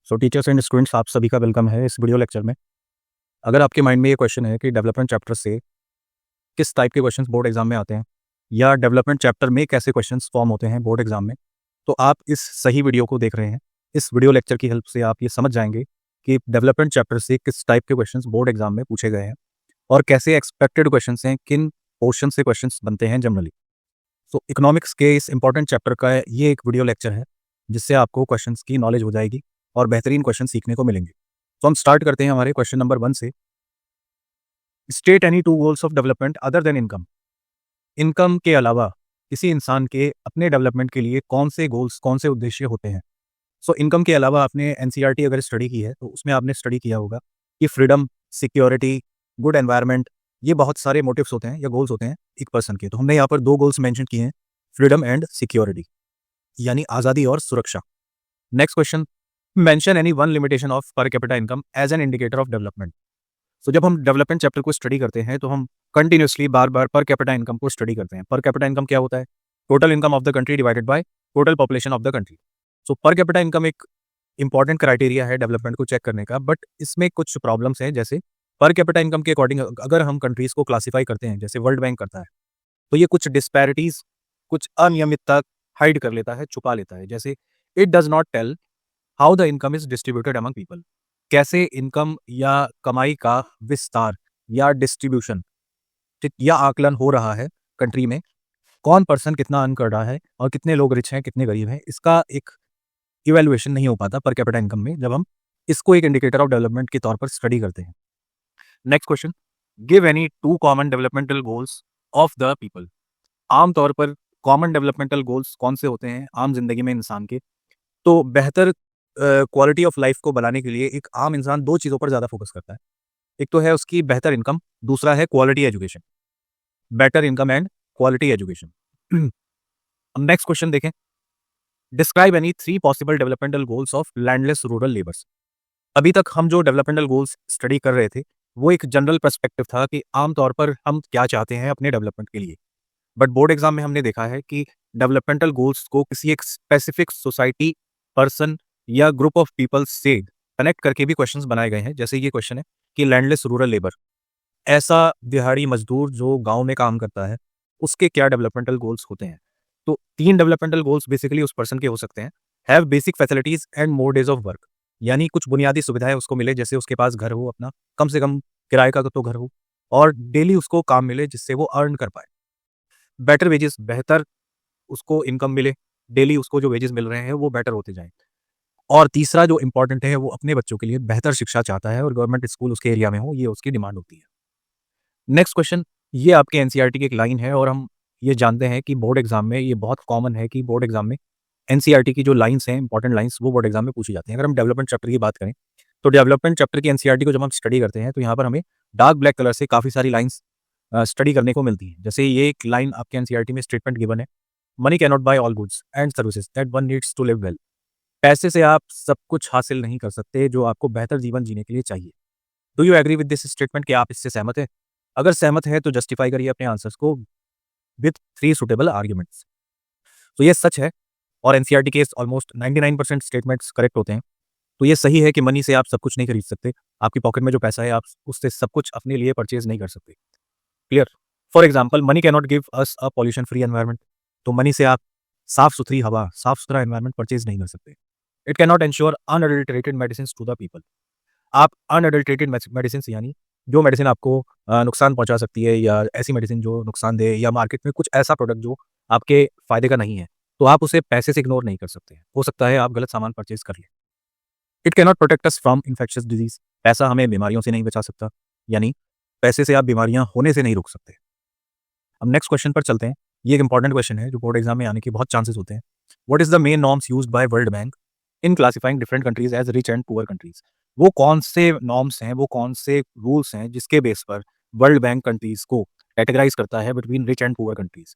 So teachers and students, आप सभी का वेलकम है इस वीडियो लेक्चर में। अगर आपके माइंड में ये क्वेश्चन है कि डेवलपमेंट चैप्टर से किस टाइप के क्वेश्चंस बोर्ड एग्जाम में आते हैं या डेवलपमेंट चैप्टर में कैसे क्वेश्चंस फॉर्म होते हैं बोर्ड एग्जाम में, तो आप इस सही वीडियो को देख रहे हैं। इस वीडियो लेक्चर की हेल्प से आप ये समझ जाएंगे कि डेवलपमेंट चैप्टर से किस टाइप के क्वेश्चंस बोर्ड एग्जाम में पूछे गए हैं और कैसे एक्सपेक्टेड क्वेश्चंस हैं, किन पोर्शन से क्वेश्चंस बनते हैं जनरली। सो इकोनॉमिक्स के इस इंपॉर्टेंट चैप्टर का ये एक वीडियो लेक्चर है जिससे आपको क्वेश्चंस की नॉलेज हो जाएगी और बेहतरीन क्वेश्चन सीखने को मिलेंगे। तो हम स्टार्ट करते हैं हमारे क्वेश्चन नंबर 1 से। State any 2 goals of development other than income. Income के अलावा किसी इंसान के अपने डेवलपमेंट के लिए कौन से गोल्स, कौन से उद्देश्य होते हैं। सो इनकम के अलावा आपने एनसीईआरटी अगर स्टडी की है तो उसमें आपने स्टडी किया होगा कि फ्रीडम, सिक्योरिटी, गुड एनवायरनमेंट, ये बहुत सारे मोटिव्स होते हैं या गोल्स होते हैं एक पर्सन के। तो हमने यहाँ पर 2 गोल्स मेंशन किए हैं, फ्रीडम एंड सिक्योरिटी, यानी आज़ादी और सुरक्षा। Next question, mention any one limitation of per capita income as an indicator of development. तो जब हम डेवलपमेंट चैप्टर को स्टडी करते हैं तो हम कंटिन्यूसली बार बार पर कैपिटा इनकम को स्टडी करते हैं। पर कैपिटा इनकम क्या होता है? Total income of the country divided by total population of the country. सो पर कैपिटा इनकम एक इंपॉर्टेंट क्राइटेरिया है डेवलपमेंट को चेक करने का, बट इसमें कुछ प्रॉब्लम्स हैं। जैसे पर कैपिटा इनकम के अकॉर्डिंग अगर हम कंट्रीज को क्लासीफाई करते हैं, जैसे वर्ल्ड बैंक करता है, तो ये कुछ डिस्पैरिटीज, कुछ अनियमितता हाइड कर लेता है, छुपा लेता है। जैसे it does not tell how the income is distributed among people. कैसे इनकम या कमाई का विस्तार या डिस्ट्रीब्यूशन, ठीक, या आकलन हो रहा है कंट्री में, कौन पर्सन कितना अर्न कर रहा है और कितने लोग रिच हैं, कितने गरीब हैं, इसका एक इवेल्युएशन नहीं हो पाता पर कैपिटा इनकम में जब हम इसको एक इंडिकेटर ऑफ डेवलपमेंट के तौर पर स्टडी करते हैं। Next question, give any 2 common developmental goals of the people. आमतौर पर कॉमन डेवलपमेंटल गोल्स कौन से होते हैं आम जिंदगी में इंसान के? तो बेहतर क्वालिटी ऑफ लाइफ को बनाने के लिए एक आम इंसान 2 चीज़ों पर ज़्यादा फोकस करता है। एक तो है उसकी बेहतर इनकम, दूसरा है quality education. Better income and quality education. अब नेक्स्ट क्वेश्चन देखें, describe any 3 possible developmental goals of landless rural labours. अभी तक हम जो डेवलपमेंटल गोल्स स्टडी कर रहे थे वो एक जनरल पर्सपेक्टिव था कि आमतौर पर हम क्या चाहते हैं अपने डेवलपमेंट के लिए, बट बोर्ड एग्जाम में हमने देखा है कि डेवलपमेंटल गोल्स को किसी एक स्पेसिफिक सोसाइटी, पर्सन या ग्रुप ऑफ पीपल से कनेक्ट करके भी क्वेश्चंस बनाए गए हैं। जैसे ये क्वेश्चन है कि लैंडलेस रूरल लेबर, ऐसा दिहाड़ी मजदूर जो गांव में काम करता है, उसके क्या डेवलपमेंटल गोल्स होते हैं। तो 3 डेवलपमेंटल गोल्स बेसिकली उस पर्सन के हो सकते हैं। Have basic facilities and more days of work, यानी कुछ बुनियादी सुविधाएं उसको मिले, जैसे उसके पास घर हो अपना, कम से कम किराए का तो घर हो, और डेली उसको काम मिले जिससे वो अर्न कर पाए। बेटर वेजेस, बेहतर उसको इनकम मिले, डेली उसको जो वेजेस मिल रहे हैं वो बेटर होते जाएं। और तीसरा जो इंपॉर्टेंट है, वो अपने बच्चों के लिए बेहतर शिक्षा चाहता है और गवर्नमेंट स्कूल उसके एरिया में हो, ये उसकी डिमांड होती है। नेक्स्ट क्वेश्चन, ये आपके एनसीईआरटी की एक लाइन है और हम ये जानते हैं कि बोर्ड एग्जाम में ये बहुत कॉमन है कि बोर्ड एग्जाम में एनसीईआरटी की जो लाइंस हैं, इंपॉर्टेंट लाइंस, वो बोर्ड एग्जाम में पूछी जाती हैं। अगर हम डेवलपमेंट चैप्टर की बात करें तो डेवलपमेंट चैप्टर की एनसीईआरटी को जब हम स्टडी करते हैं तो यहाँ पर हमें डार्क ब्लैक कलर से काफ़ी सारी लाइंस स्टडी करने को मिलती है। जैसे ये एक लाइन आपके एनसीईआरटी में स्टेटमेंट गिवन है, money can not buy all goods and services that one needs to live well. पैसे से आप सब कुछ हासिल नहीं कर सकते जो आपको बेहतर जीवन जीने के लिए चाहिए। Do you agree with this statement? कि आप इससे सहमत हैं? अगर सहमत है तो जस्टिफाई करिए अपने आंसर्स को विथ 3 सुटेबल आर्ग्यूमेंट्स। तो ये सच है और एनसीईआरटी के ऑलमोस्ट 99% स्टेटमेंट्स करेक्ट होते हैं। तो ये सही है कि मनी से आप सब कुछ नहीं खरीद सकते। आपकी पॉकेट में जो पैसा है आप उससे सब कुछ अपने लिए परचेज नहीं कर सकते। Clear? For example, money can not give us a pollution free environment. तो मनी से आप साफ सुथरी हवा, साफ सुथरा एनवायरमेंट परचेज नहीं कर सकते। It can not ensure unadulterated medicine to the people. आप अनअडल्टरेटेड मेडिसिन यानी जो मेडिसिन आपको नुकसान पहुंचा सकती है, या ऐसी मेडिसिन जो नुकसान दे, या मार्केट में कुछ ऐसा प्रोडक्ट जो आपके फायदे का नहीं है, तो आप उसे पैसे से इग्नोर नहीं कर सकते। हो सकता है आप गलत सामान परचेज कर लें। It can not protect us from infectious disease. पैसा हमें बीमारियों से नहीं बचा सकता, यानी पैसे से आप बीमारियां होने से नहीं रोक सकते। अब नेक्स्ट क्वेश्चन पर चलते हैं। ये एक इंपॉर्टेंट क्वेश्चन है जो बोर्ड एग्जाम में आने के बहुत चांसेस होते हैं। What is the main norms used by world bank in classifying different countries as rich and poor countries. वो कौन से नॉर्म्स हैं, वो कौन से रूल्स हैं जिसके बेस पर वर्ल्ड बैंक कंट्रीज को कैटेगराइज करता है between rich and poor countries,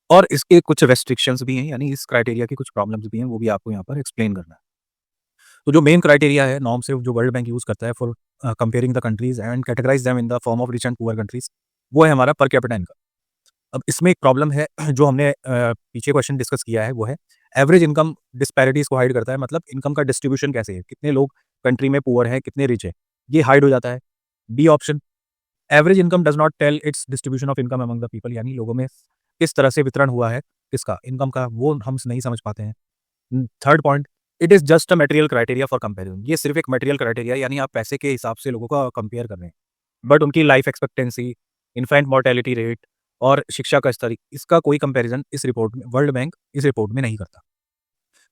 और इसके कुछ रेस्ट्रिक्शंस भी हैं, यानी इस क्राइटेरिया की कुछ प्रॉब्लम्स भी हैं, वो भी आपको यहाँ पर एक्सप्लेन करना है। तो जो मेन क्राइटेरिया है, नॉर्म से जो वर्ल्ड बैंक यूज करता है for comparing the countries and categorise them in the form of rich and poor countries, वो है हमारा पर कैपिटा इनकम। अब इसमें एक प्रॉब्लम है जो हमने पीछे क्वेश्चन डिस्कस किया है, वो है एवरेज इनकम डिस्पैरिटीज को हाइड करता है, मतलब इनकम का डिस्ट्रीब्यूशन कैसे है, कितने लोग कंट्री में पुअर है, कितने रिच है, ये हाइड हो जाता है। B option, average income does not tell its distribution of income among the people, यानी लोगों में किस तरह से वितरण हुआ है किसका इनकम का, वो हम नहीं समझ पाते हैं। Third point, it is just a material criteria for comparison, ये सिर्फ एक मटेरियल क्राइटेरिया, यानी आप पैसे के हिसाब से लोगों का कंपेयर कर रहे हैं, बट उनकी life expectancy, infant mortality rate और शिक्षा का स्तर, इसका कोई कंपैरिजन इस रिपोर्ट में वर्ल्ड बैंक इस रिपोर्ट में नहीं करता।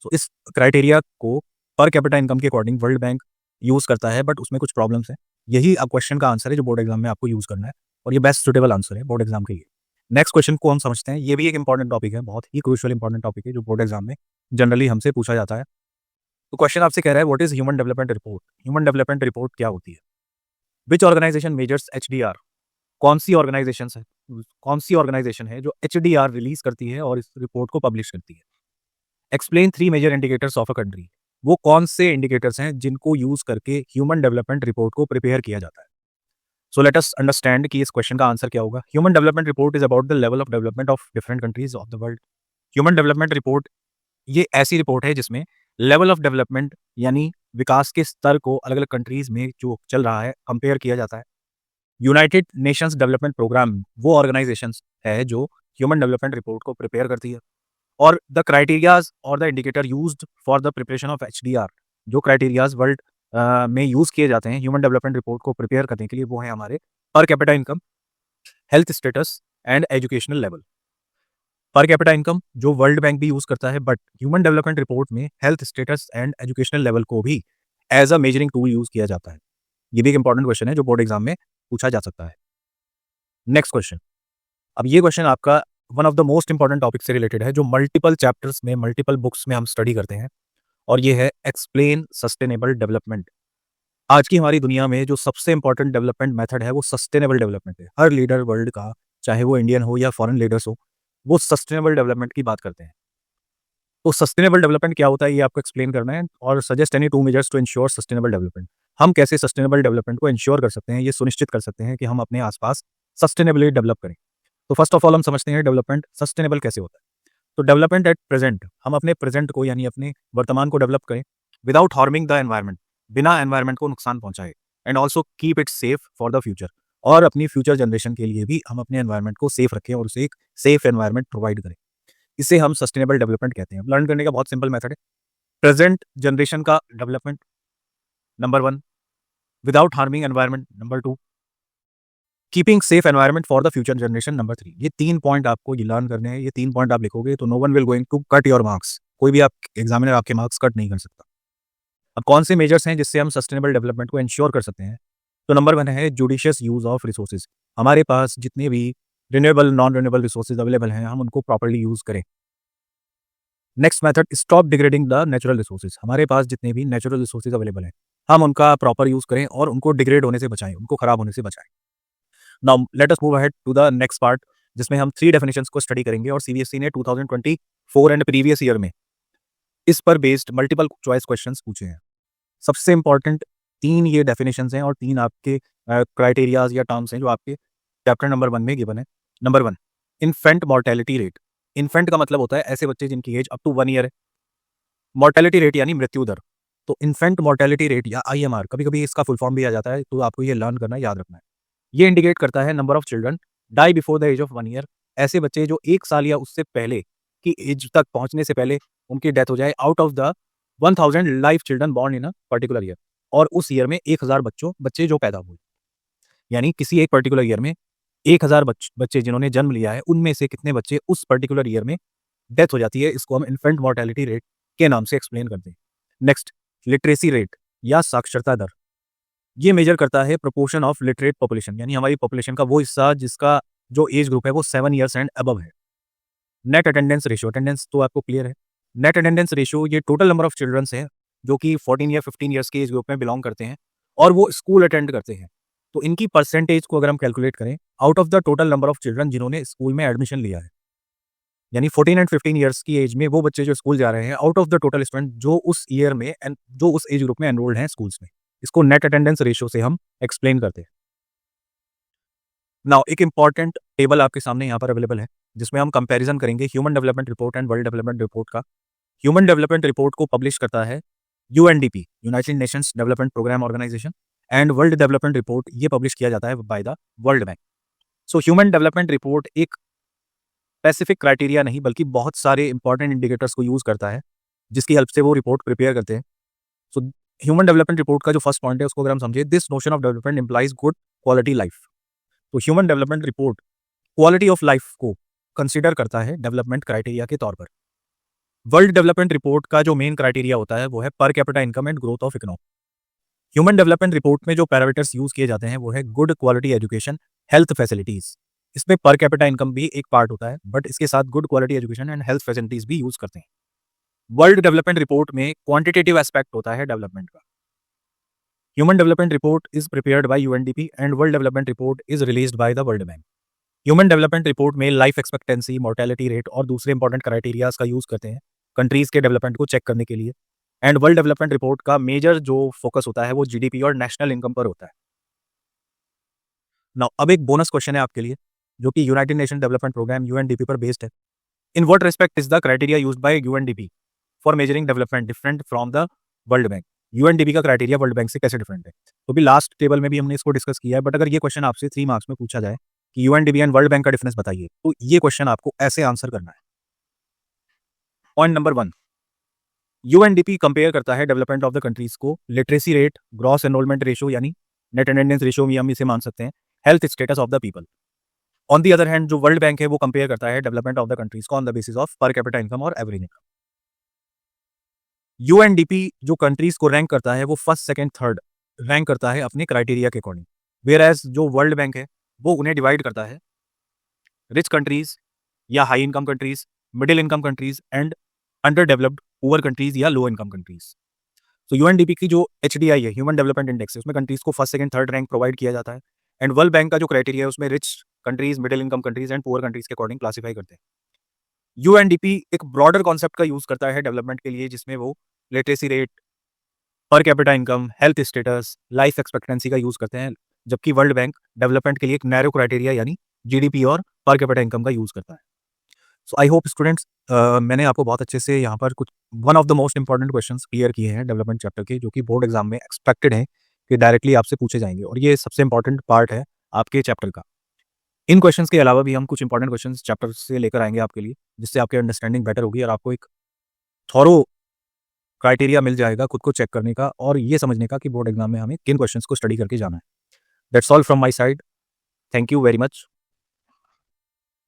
सो इस क्राइटेरिया को पर कैपिटा इनकम के अकॉर्डिंग वर्ल्ड बैंक यूज़ करता है, बट उसमें कुछ प्रॉब्लम्स हैं। यही अब क्वेश्चन का आंसर है जो बोर्ड एग्जाम में आपको यूज़ करना है, और ये बेस्ट सुटेबल आंसर है बोर्ड एग्जाम के लिए। नेक्स्ट क्वेश्चन को हम समझते हैं, ये भी एक इंपॉर्टेंट टॉपिक है, बहुत ही क्रूशियल इंपॉर्टेंट टॉपिक है जो बोर्ड एग्जाम में जनरली हमसे पूछा जाता है। तो क्वेश्चन आपसे कह रहा है, what is human development report, human development report क्या होती है? विच ऑर्गेनाइजेशन मेजर्स HDR, कौन सी ऑर्गेनाइजेशन है, कौन सी ऑर्गेनाइजेशन है जो HDR रिलीज करती है और इस रिपोर्ट को पब्लिश करती है? Explain 3 major indicators of a country, वो कौन से इंडिकेटर्स हैं जिनको यूज करके ह्यूमन डेवलपमेंट रिपोर्ट को प्रिपेयर किया जाता है? सो लेट अस अंडरस्टैंड कि इस क्वेश्चन का आंसर क्या होगा। Human development report is about the level of development of different countries of the world. Human development report ये ऐसी रिपोर्ट है जिसमें लेवल ऑफ डेवलपमेंट यानी विकास के स्तर को अलग अलग कंट्रीज में जो चल रहा है कंपेयर किया जाता है। यूनाइटेड नेशंस डेवलपमेंट प्रोग्राम वो ऑर्गेनाइजेशन है जो ह्यूमन डेवलपमेंट रिपोर्ट को प्रिपेयर करती है, और द क्राइटेरियाज और the indicator used for the preparation of HDR, जो क्राइटेरियाज वर्ल्ड में यूज किए जाते हैं ह्यूमन डेवलपमेंट रिपोर्ट को प्रिपेयर करने के लिए, वो है हमारे पर capita income, health status and educational level. पर कैपिटा इनकम जो वर्ल्ड बैंक भी यूज करता है, बट ह्यूमन डेवलपमेंट रिपोर्ट में health status and educational level को भी as a measuring tool use किया जाता है। ये भी एक इंपॉर्टेंट क्वेश्चन है जो बोर्ड एग्जाम में पूछा जा सकता है। नेक्स्ट क्वेश्चन, अब ये क्वेश्चन आपका one of the most important topic से रिलेटेड है जो मल्टीपल चैप्टर्स में मल्टीपल बुक्स में हम स्टडी करते हैं, और ये है एक्सप्लेन सस्टेनेबल डेवलपमेंट। आज की हमारी दुनिया में जो सबसे इंपॉर्टेंट डेवलपमेंट मेथड है वो सस्टेनेबल डेवलपमेंट है। हर लीडर वर्ल्ड का, चाहे वो इंडियन हो या फॉरेन लीडर्स हो, वो सस्टेनेबल डेवलपमेंट की बात करते हैं। तो सस्टेनेबल डेवलपमेंट क्या होता है ये आपको एक्सप्लेन करना है, और suggest any 2 measures to ensure sustainable development. हम कैसे सस्टेनेबल डेवलपमेंट को इंश्योर कर सकते हैं, ये सुनिश्चित कर सकते हैं कि हम अपने आसपास सस्टेनेबली डेवलप करें। तो फर्स्ट ऑफ ऑल हम समझते हैं डेवलपमेंट सस्टेनेबल कैसे होता है। तो डेवलपमेंट एट प्रेजेंट, हम अपने प्रेजेंट को यानी अपने वर्तमान को डेवलप करें विदाउट हार्मिंग द एनवायरनमेंट, बिना एनवायरनमेंट को नुकसान पहुंचाए, and also keep it safe for the future, और अपनी फ्यूचर जनरेशन के लिए भी हम अपने एनवायरनमेंट को सेफ रखें और उसे एक सेफ एनवायरनमेंट प्रोवाइड करें। इसे हम सस्टेनेबल डेवलपमेंट कहते हैं। लर्न करने का बहुत सिंपल मेथड है। प्रेजेंट जनरेशन का development number 1, without harming environment number 2, keeping safe environment for the future generation number 3। ये 3 पॉइंट आपको ये लर्न करने हैं। ये 3 पॉइंट आप लिखोगे तो no one will going to cut your marks, कोई भी आप एग्जामिनर आपके मार्क्स कट नहीं कर सकता। अब कौन से मेजर्स हैं जिससे हम सस्टेनेबल डेवलपमेंट को इंश्योर कर सकते हैं? तो नंबर 1 है जुडिशियस यूज ऑफ रिसोर्सेज। हमारे पास जितने भी renewable non renewable resources available हैं हम उनको प्रॉपर्ली यूज करें। Next method, stop degrading the natural resources. हमारे पास जितने भी नेचुरल रिसोर्सेज अवेलेबल हैं हम उनका प्रॉपर यूज करें और उनको डिग्रेड होने से बचाएं, उनको खराब होने से बचाएं। Now let us move ahead to the next part, जिसमें हम 3 डेफिनेशंस को स्टडी करेंगे, और सीबीएसई ने 2024 एंड प्रीवियस ईयर में इस पर बेस्ड मल्टीपल चॉइस क्वेश्चंस पूछे हैं। सबसे इंपॉर्टेंट 3 ये डेफिनेशंस हैं और 3 आपके क्राइटेरियाज या टर्म्स हैं जो आपके चैप्टर नंबर 1 में गिवन है। Number 1, infant mortality rate. Infant का मतलब होता है ऐसे बच्चे जिनकी एज अप टू 1 ईयर है। मॉर्टेलिटी रेट यानी मृत्यु दर। तो इन्फेंट मॉर्टेलिटी रेट या IMR, कभी कभी इसका फुल फॉर्म भी आ जाता है, तो आपको ये लर्न करना, याद रखना है। ये इंडिकेट करता है number of children die before the age of 1 year. ऐसे बच्चे जो 1 साल या उससे पहले की एज तक पहुंचने से पहले उनकी डेथ हो जाए, out of the 1000 life children born in a particular year, और उस ईयर में 1000 बच्चे जो पैदा हुए, यानी किसी एक पर्टिकुलर ईयर में 1000 बच्चे जिन्होंने जन्म लिया है उनमें से कितने बच्चे उस पर्टिकुलर ईयर में डेथ हो जाती है, इसको हम इन्फेंट मॉर्टेलिटी रेट के नाम से एक्सप्लेन करते हैं। नेक्स्ट, लिटरेसी रेट या साक्षरता दर। ये मेजर करता है प्रोपोर्शन ऑफ लिटरेट पॉपुलेशन, यानी हमारी पॉपुलेशन का वो हिस्सा जिसका जो एज ग्रुप है वो 7 ईयर्स एंड अबव है। नेट अटेंडेंस रेशियो, अटेंडेंस तो आपको क्लियर है। नेट अटेंडेंस रेशियो ये टोटल नंबर ऑफ चिल्ड्रंस है जो कि 14 या 15 ईयर्स के एज ग्रुप में बिलोंग करते हैं और वो स्कूल अटेंड करते हैं। तो इनकी परसेंटेज को अगर हम कैलकुलेट करें out of the total number of children जिन्होंने स्कूल में एडमिशन लिया है, यानी 14 एंड 15 ईयर्स की एज में वो बच्चे जो स्कूल जा रहे हैं, out of the total student जो उस ईयर में जो उस एज ग्रुप में एनरोल्ड हैं स्कूल्स में, इसको नेट अटेंडेंस रेशियो से हम एक्सप्लेन करते हैं। नाउ एक इंपॉर्टेंट टेबल आपके सामने यहाँ पर अवेलेबल है जिसमें हम कंपैरिजन करेंगे human development report and world development report का। ह्यूमन डेवलपमेंट रिपोर्ट को पब्लिश करता है UNDP, United Nations Development Programme organisation, and world development report ये पब्लिश किया जाता है by the world bank. So human development report एक स्पेसिफिक क्राइटेरिया नहीं बल्कि बहुत सारे इंपॉर्टेंट इंडिकेटर्स को यूज करता है जिसकी हेल्प से वो रिपोर्ट प्रिपेयर करते हैं। सो ह्यूमन डेवलपमेंट रिपोर्ट का जो फर्स्ट पॉइंट है उसको अगर हम समझे, this notion of development implies good quality life. तो human development report quality of life को कंसिडर करता है डेवलपमेंट क्राइटेरिया के तौर पर। वर्ल्ड डेवलपमेंट रिपोर्ट का जो मेन क्राइटेरिया होता है वो है पर capita income and growth of economy. Human development report में जो पैरामीटर्स यूज किए जाते हैं वो है good quality education, health facilities. इसमें पर कैपिटा इनकम भी एक पार्ट होता है, बट इसके साथ good quality education and health facilities भी यूज करते हैं। वर्ल्ड डेवलपमेंट रिपोर्ट में क्वांटिटेटिव एस्पेक्ट होता है डेवलपमेंट का। Human development report is prepared by UNDP and world development report is released by the world bank. Human development report में life expectancy, mortality rate और दूसरे important criterias का use करते हैं कंट्रीज के डेवलपमेंट को चेक करने के लिए। एंड वर्ल्ड डेवलपमेंट रिपोर्ट का मेजर जो फोकस होता है वो जीडीपी और नेशनल इनकम पर होता है। नाउ अब एक बोनस क्वेश्चन है आपके लिए जो कि United Nation Development Programme UNDP पर बेस्ड है। In what respect is the criteria used by UNDP for measuring development different from the world bank. UNDP का क्राइटेरिया वर्ल्ड बैंक से कैसे डिफरेंट है? तो भी लास्ट टेबल में भी हमने इसको डिस्कस किया है, बट अगर ये क्वेश्चन आपसे 3 मार्क्स में पूछा जाए कि यूएनडीपी एंड वर्ल्ड बैंक का डिफरेंस बताइए, तो ये क्वेश्चन आपको ऐसे आंसर करना है। पॉइंट नंबर 1, यूएनडीपी कंपेयर करता है डेवलपमेंट ऑफ द कंट्रीज को literacy rate, gross enrolment ratio यानी नेट अटेंडेंस रेशियो भी हम इसे मान सकते हैं, health status of the people. On the other hand जो वर्ल्ड बैंक है वो कंपेयर करता है डेवलपमेंट ऑफ द कंट्रीज को on the basis of per capita income और एवरेज इनकम। यूएनडीपी जो कंट्रीज को रैंक करता है वो फर्स्ट, सेकंड, थर्ड रैंक करता है अपने क्राइटेरिया के अकॉर्डिंग, वेयर एज जो वर्ल्ड बैंक है वो उन्हें डिवाइड करता है रिच कंट्रीज या high income countries, middle income countries and under developed poor countries या लो इनकम कंट्रीज। तो यूएनडीपी की जो एचडीआई है, ह्यूमन डेवलपमेंट इंडेक्स है, उसमें कंट्रीज को first, second, third rank provide किया जाता है। एंड वर्ल्ड बैंक का जो क्राइटेरिया है उसमें rich countries, middle income countries and poor countries के अकॉर्डिंग क्लासीफाई करते हैं। यूएनडीपी एक ब्रॉडर कॉन्सेप्ट का यूज करता है डेवलपमेंट के लिए जिसमें वो लिटरेसी रेट, पर capita income, health status, life expectancy का यूज करते हैं, जबकि वर्ल्ड बैंक डेवलपमेंट के लिए एक नैरो क्राइटेरिया यानी जीडीपी और पर कैपिटा इनकम का यूज करता है। सो आई होप स्टूडेंट्स मैंने आपको बहुत अच्छे से यहाँ पर कुछ one of the most important questions clear किए हैं डेवलपमेंट चैप्टर के, जो कि बोर्ड एग्जाम में एक्सपेक्टेड है कि डायरेक्टली आपसे पूछे जाएंगे, और ये सबसे इंपॉर्टेंट पार्ट है आपके चैप्टर का। इन क्वेश्चंस के अलावा भी हम कुछ इंपॉर्टेंट क्वेश्चंस चैप्टर से लेकर आएंगे आपके लिए, जिससे आपकी अंडरस्टैंडिंग बेटर होगी और आपको एक थॉरो क्राइटेरिया मिल जाएगा खुद को चेक करने का और ये समझने का कि बोर्ड एग्जाम में हमें किन क्वेश्चंस को स्टडी करके जाना है। That's all from my side. Thank you very much.